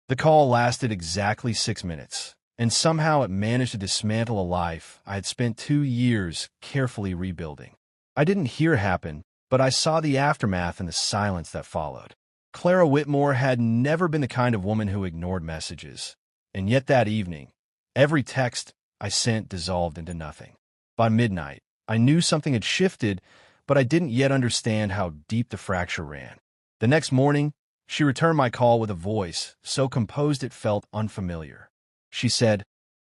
The call lasted exactly 6 minutes, and somehow it managed to dismantle a life I had spent 2 years carefully rebuilding. I didn't hear it happen, but I saw the aftermath in the silence that followed. Clara Whitmore had never been the kind of woman who ignored messages, and yet that evening, every text I sent dissolved into nothing. By midnight, I knew something had shifted, but I didn't yet understand how deep the fracture ran. The next morning, she returned my call with a voice so composed it felt unfamiliar. She said,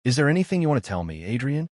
"Is there anything you want to tell me, Adrian?"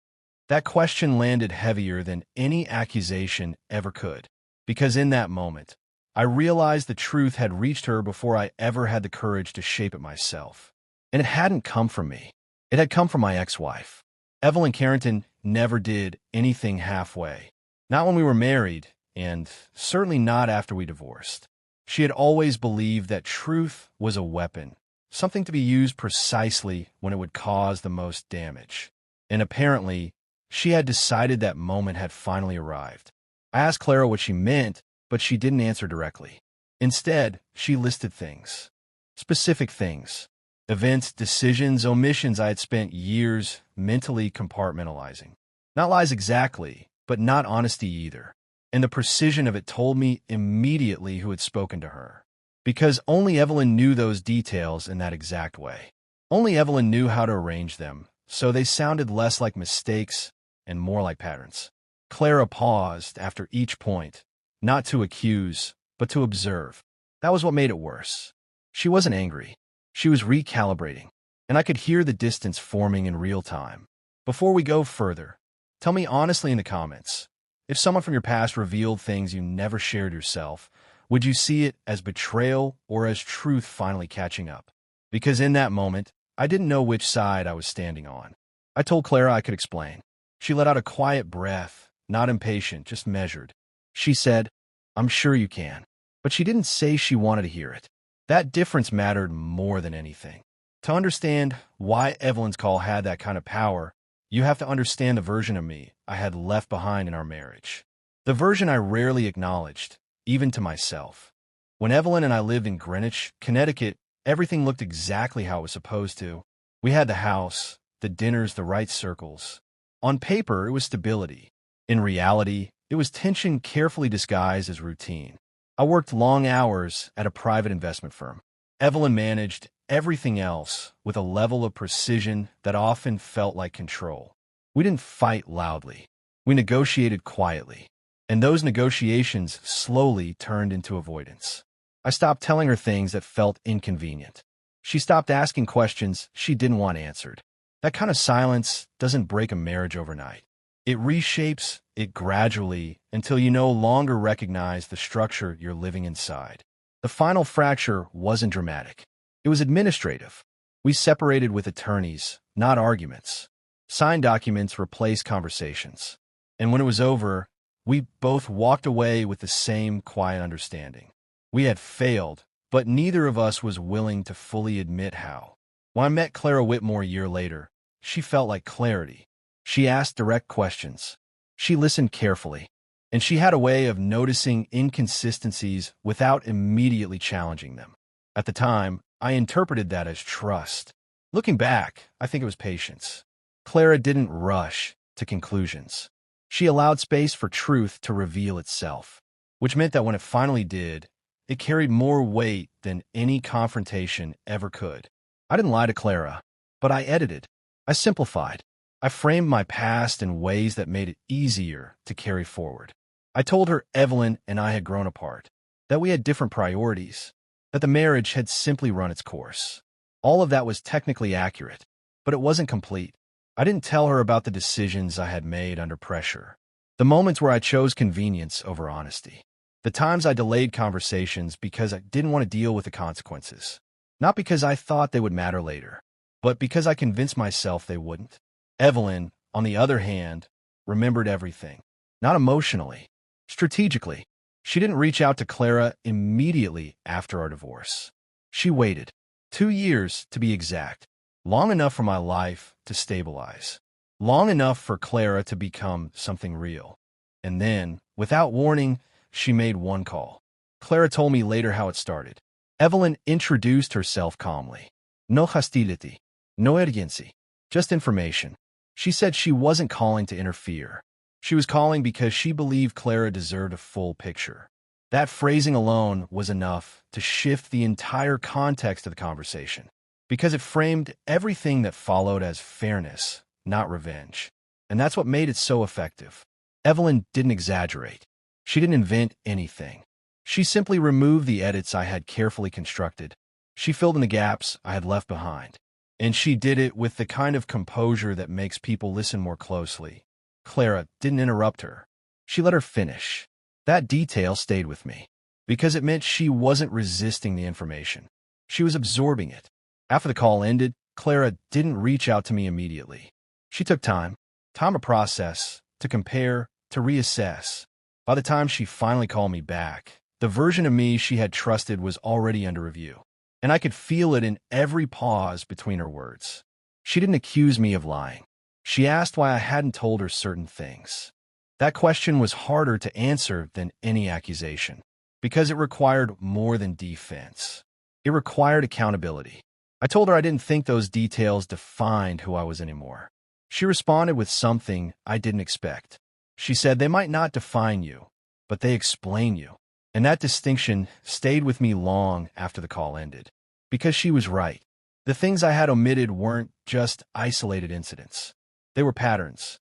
That question landed heavier than any accusation ever could, because in that moment, I realized the truth had reached her before I ever had the courage to shape it myself. And it hadn't come from me. It had come from my ex-wife. Evelyn Carrington never did anything halfway. Not when we were married, and certainly not after we divorced. She had always believed that truth was a weapon, something to be used precisely when it would cause the most damage. And apparently, she had decided that moment had finally arrived. I asked Clara what she meant, but she didn't answer directly. Instead, she listed things. Specific things. Events, decisions, omissions I had spent years mentally compartmentalizing. Not lies exactly, but not honesty either. And the precision of it told me immediately who had spoken to her. Because only Evelyn knew those details in that exact way. Only Evelyn knew how to arrange them, so they sounded less like mistakes and more like patterns. Clara paused after each point, not to accuse, but to observe. That was what made it worse. She wasn't angry. She was recalibrating, and I could hear the distance forming in real time. Before we go further, tell me honestly in the comments, if someone from your past revealed things you never shared yourself, would you see it as betrayal or as truth finally catching up? Because in that moment, I didn't know which side I was standing on. I told Clara I could explain. She let out a quiet breath, not impatient, just measured. She said, "I'm sure you can." But she didn't say she wanted to hear it. That difference mattered more than anything. To understand why Evelyn's call had that kind of power, you have to understand the version of me I had left behind in our marriage. The version I rarely acknowledged, even to myself. When Evelyn and I lived in Greenwich, Connecticut, everything looked exactly how it was supposed to. We had the house, the dinners, the right circles. On paper, it was stability. In reality, it was tension carefully disguised as routine. I worked long hours at a private investment firm. Evelyn managed everything else with a level of precision that often felt like control. We didn't fight loudly. We negotiated quietly. And those negotiations slowly turned into avoidance. I stopped telling her things that felt inconvenient. She stopped asking questions she didn't want answered. That kind of silence doesn't break a marriage overnight. It reshapes it gradually until you no longer recognize the structure you're living inside. The final fracture wasn't dramatic. It was administrative. We separated with attorneys, not arguments. Signed documents replaced conversations. And when it was over, we both walked away with the same quiet understanding. We had failed, but neither of us was willing to fully admit how. When I met Clara Whitmore a year later, she felt like clarity. She asked direct questions. She listened carefully. And she had a way of noticing inconsistencies without immediately challenging them. At the time, I interpreted that as trust. Looking back, I think it was patience. Clara didn't rush to conclusions. She allowed space for truth to reveal itself, which meant that when it finally did, it carried more weight than any confrontation ever could. I didn't lie to Clara, but I edited. I simplified. I framed my past in ways that made it easier to carry forward. I told her Evelyn and I had grown apart, that we had different priorities, that the marriage had simply run its course. All of that was technically accurate, but it wasn't complete. I didn't tell her about the decisions I had made under pressure, the moments where I chose convenience over honesty, the times I delayed conversations because I didn't want to deal with the consequences, not because I thought they would matter later, but because I convinced myself they wouldn't. Evelyn, on the other hand, remembered everything, not emotionally, strategically. She didn't reach out to Clara immediately after our divorce. She waited, 2 years to be exact, long enough for my life to stabilize, long enough for Clara to become something real. And then, without warning, she made one call. Clara told me later how it started. Evelyn introduced herself calmly. No hostility. No urgency. Just information. She said she wasn't calling to interfere. She was calling because she believed Clara deserved a full picture. That phrasing alone was enough to shift the entire context of the conversation, because it framed everything that followed as fairness, not revenge. And that's what made it so effective. Evelyn didn't exaggerate. She didn't invent anything. She simply removed the edits I had carefully constructed. She filled in the gaps I had left behind. And she did it with the kind of composure that makes people listen more closely. Clara didn't interrupt her. She let her finish. That detail stayed with me, because it meant she wasn't resisting the information. She was absorbing it. After the call ended, Clara didn't reach out to me immediately. She took time to process, to compare, to reassess. By the time she finally called me back, the version of me she had trusted was already under review, and I could feel it in every pause between her words. She didn't accuse me of lying. She asked why I hadn't told her certain things. That question was harder to answer than any accusation, because it required more than defense. It required accountability. I told her I didn't think those details defined who I was anymore. She responded with something I didn't expect. She said, "They might not define you, but they explain you." And that distinction stayed with me long after the call ended, because she was right. The things I had omitted weren't just isolated incidents. They were patterns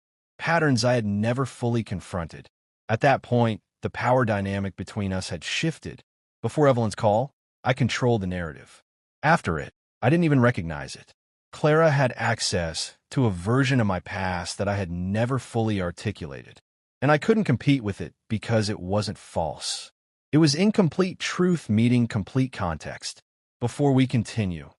I had never fully confronted. At that point, the power dynamic between us had shifted. Before Evelyn's call, I controlled the narrative. After it, I didn't even recognize it. Clara had access to a version of my past that I had never fully articulated, and I couldn't compete with it because it wasn't false. It was incomplete truth meeting complete context. Before we continue,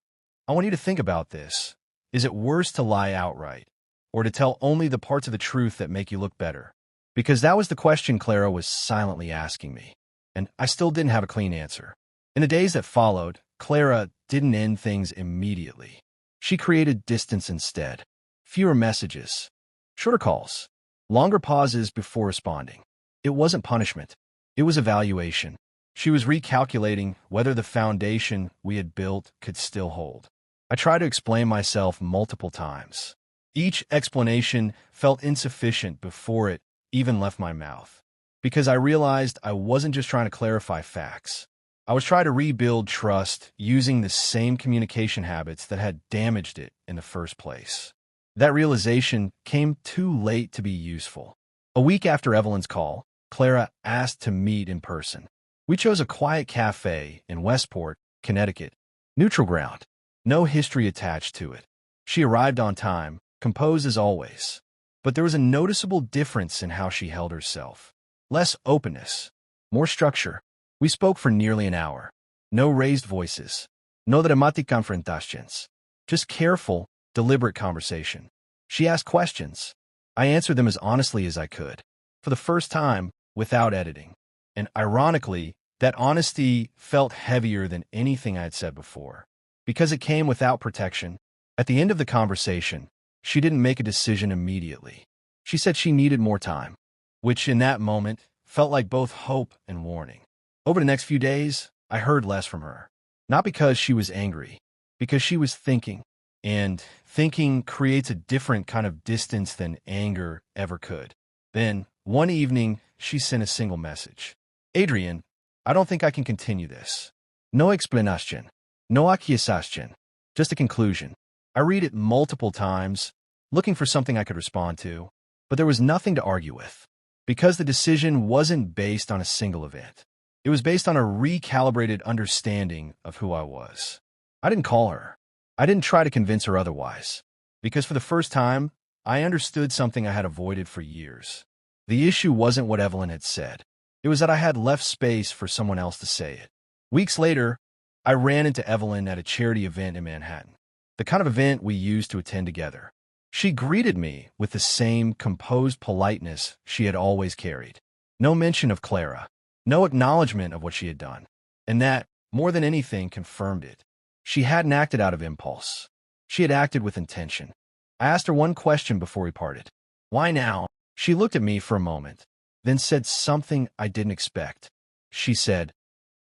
I want you to think about this. Is it worse to lie outright, or to tell only the parts of the truth that make you look better? Because that was the question Clara was silently asking me, and I still didn't have a clean answer. In the days that followed, Clara didn't end things immediately. She created distance instead. Fewer messages, shorter calls, longer pauses before responding. It wasn't punishment. It was evaluation. She was recalculating whether the foundation we had built could still hold. I tried to explain myself multiple times. Each explanation felt insufficient before it even left my mouth, because I realized I wasn't just trying to clarify facts. I was trying to rebuild trust using the same communication habits that had damaged it in the first place. That realization came too late to be useful. A week after Evelyn's call, Clara asked to meet in person. We chose a quiet cafe in Westport, Connecticut. Neutral ground. No history attached to it. She arrived on time, composed as always. But there was a noticeable difference in how she held herself. Less openness, more structure. We spoke for nearly an hour. No raised voices. No dramatic confrontations. Just careful, deliberate conversation. She asked questions. I answered them as honestly as I could. For the first time, without editing. And ironically, that honesty felt heavier than anything I had said before, because it came without protection. At the end of the conversation, she didn't make a decision immediately. She said she needed more time, which in that moment felt like both hope and warning. Over the next few days, I heard less from her. Not because she was angry, because she was thinking. And thinking creates a different kind of distance than anger ever could. Then, one evening, she sent a single message. "Adrian, I don't think I can continue this. No explanation. No accusation. Just a conclusion." I read it multiple times, looking for something I could respond to, but there was nothing to argue with, because the decision wasn't based on a single event. It was based on a recalibrated understanding of who I was. I didn't call her. I didn't try to convince her otherwise, because for the first time, I understood something I had avoided for years. The issue wasn't what Evelyn had said. It was that I had left space for someone else to say it. Weeks later, I ran into Evelyn at a charity event in Manhattan, the kind of event we used to attend together. She greeted me with the same composed politeness she had always carried. No mention of Clara, no acknowledgement of what she had done, and that, more than anything, confirmed it. She hadn't acted out of impulse. She had acted with intention. I asked her one question before we parted. "Why now?" She looked at me for a moment, then said something I didn't expect. She said,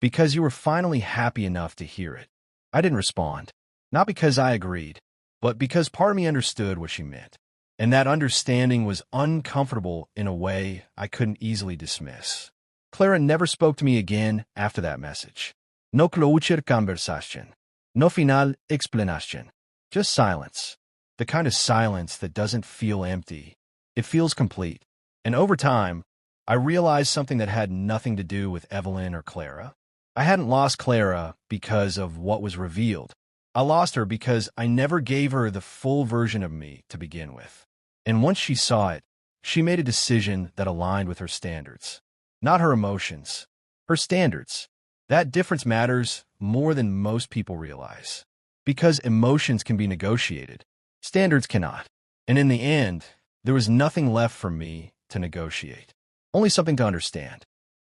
"Because you were finally happy enough to hear it." I didn't respond. Not because I agreed, but because part of me understood what she meant. And that understanding was uncomfortable in a way I couldn't easily dismiss. Clara never spoke to me again after that message. No closure conversation. No final explanation. Just silence. The kind of silence that doesn't feel empty. It feels complete. And over time, I realized something that had nothing to do with Evelyn or Clara. I hadn't lost Clara because of what was revealed. I lost her because I never gave her the full version of me to begin with. And once she saw it, she made a decision that aligned with her standards. Not her emotions, her standards. That difference matters more than most people realize. Because emotions can be negotiated, standards cannot. And in the end, there was nothing left for me to negotiate. Only something to understand.